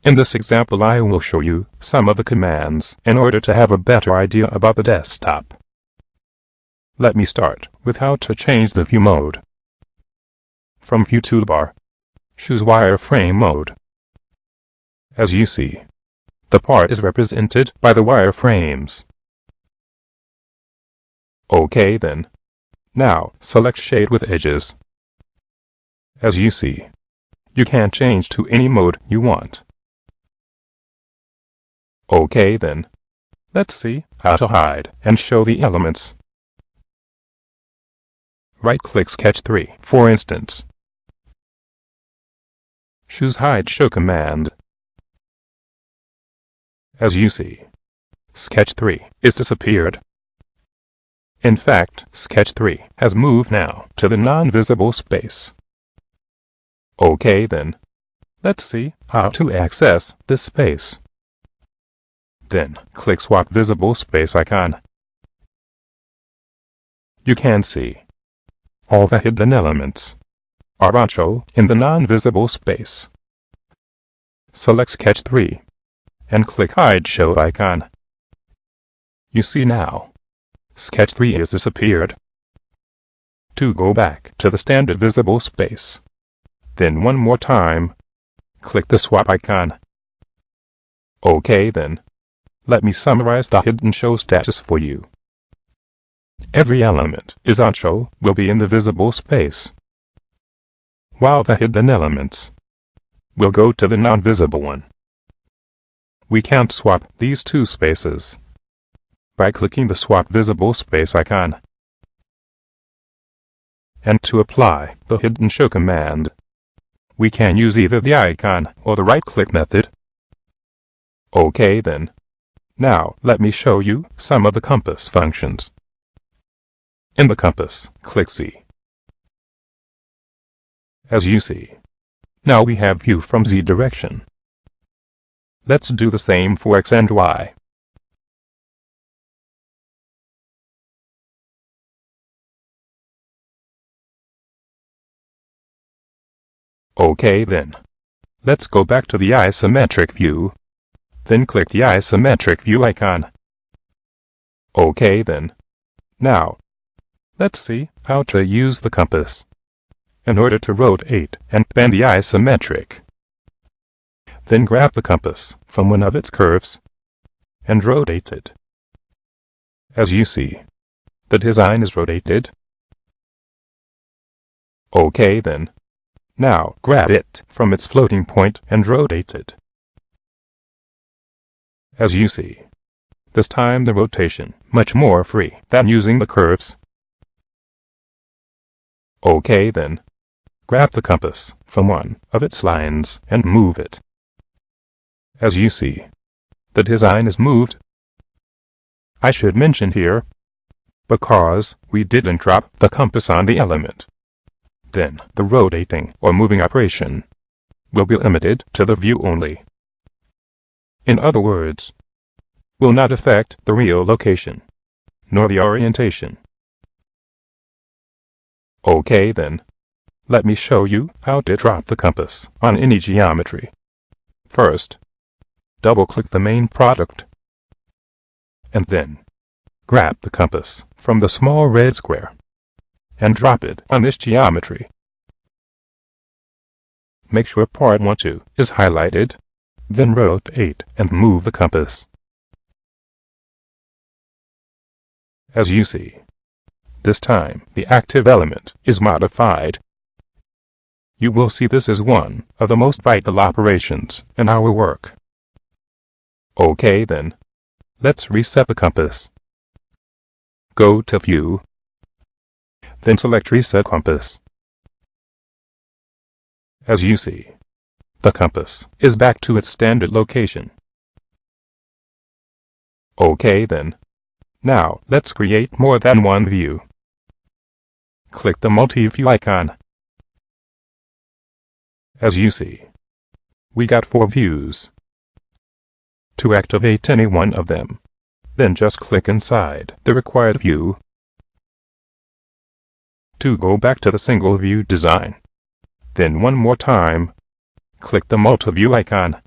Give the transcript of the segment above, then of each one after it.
In this example I will show you some of the commands in order to have a better idea about the desktop. Let me start with how to change the view mode. From View toolbar, choose Wireframe mode. As you see, the part is represented by the wireframes. OK then. Now select Shade with Edges. As you see, you can change to any mode you want. OK then. Let's see how to hide and show the elements. Right-click Sketch 3, for instance. Choose Hide Show command. As you see, Sketch 3 is disappeared. In fact, Sketch 3 has moved now to the non-visible space. OK then. Let's see how to access this space. Then, click Swap Visible Space icon. You can see all the hidden elements are shown in the non-visible space. Select Sketch 3 and click Hide Show icon. You see now, Sketch 3 is disappeared. To go back to the standard visible space, then one more time, click the Swap icon. OK then. Let me summarize the hidden show status for you. Every element is on show will be in the visible space, while the hidden elements will go to the non-visible one. We can swap these two spaces by clicking the Swap Visible Space icon. And to apply the hidden show command, we can use either the icon or the right-click method. OK then. Now, let me show you some of the compass functions. In the compass, click Z. As you see, now we have view from Z direction. Let's do the same for X and Y. OK then. Let's go back to the isometric view. Then click the Isometric View icon. OK then. Now, let's see how to use the compass in order to rotate and bend the isometric. Then grab the compass from one of its curves and rotate it. As you see, the design is rotated. OK then. Now grab it from its floating point and rotate it. As you see, this time the rotation much more free than using the curves. OK then. Grab the compass from one of its lines and move it. As you see, the design is moved. I should mention here, because we didn't drop the compass on the element, then the rotating or moving operation will be limited to the view only. In other words, will not affect the real location, nor the orientation. OK then. Let me show you how to drop the compass on any geometry. First, double-click the main product, and then grab the compass from the small red square and drop it on this geometry. Make sure part 1-2 is highlighted. Then rotate and move the compass. As you see, this time the active element is modified. You will see this is one of the most vital operations in our work. OK then. Let's reset the compass. Go to View. Then select Reset Compass. As you see, the compass is back to its standard location. OK then. Now, let's create more than one view. Click the multi-view icon. As you see, we got 4 views. To activate any one of them, then just click inside the required view. To go back to the single view design, then one more time, click the multi-view icon.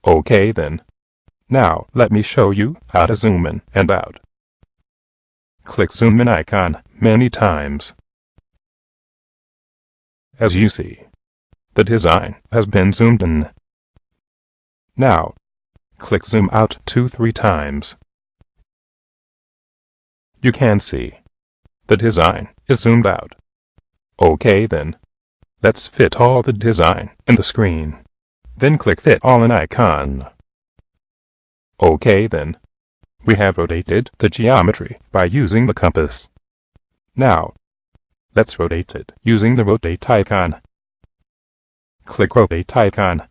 Okay then. Now let me show you how to zoom in and out. Click zoom in icon many times. As you see, the design has been zoomed in. Now, click zoom out 2-3 times. You can see the design is zoomed out. Okay then. Let's fit all the design in the screen. Then click fit all in icon. Okay then. We have rotated the geometry by using the compass. Now, let's rotate it using the rotate icon. Click rotate icon.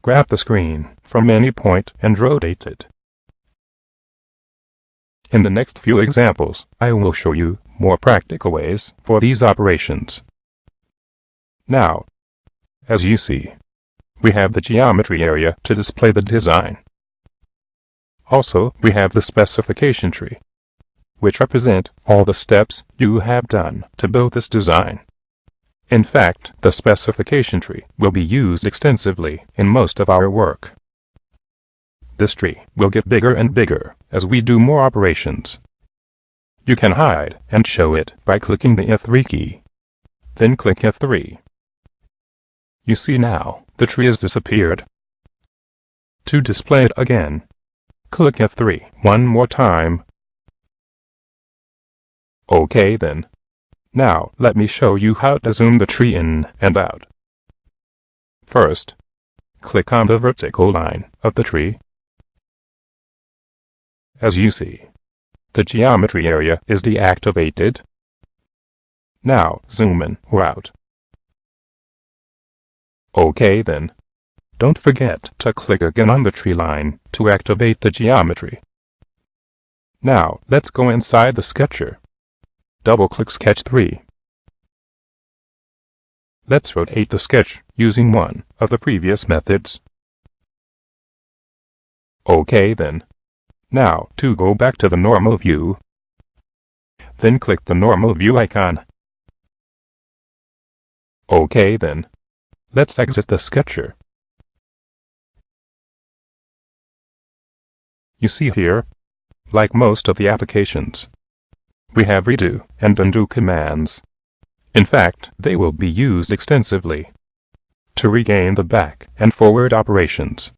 Grab the screen from any point and rotate it. In the next few examples, I will show you more practical ways for these operations. Now, as you see, we have the geometry area to display the design. Also, we have the specification tree, which represent all the steps you have done to build this design. In fact, the specification tree will be used extensively in most of our work. This tree will get bigger and bigger as we do more operations. You can hide and show it by clicking the F3 key. Then click F3. You see now, the tree has disappeared. To display it again, click F3 one more time. Okay then. Now let me show you how to zoom the tree in and out. First, click on the vertical line of the tree. As you see, the geometry area is deactivated. Now zoom in or out. Okay then. Don't forget to click again on the tree line to activate the geometry. Now let's go inside the sketcher. Double-click Sketch 3. Let's rotate the sketch using one of the previous methods. Okay then. Now to go back to the normal view, then click the normal view icon. Okay then. Let's exit the sketcher. You see here, like most of the applications, we have redo and undo commands. In fact, they will be used extensively to regain the back and forward operations.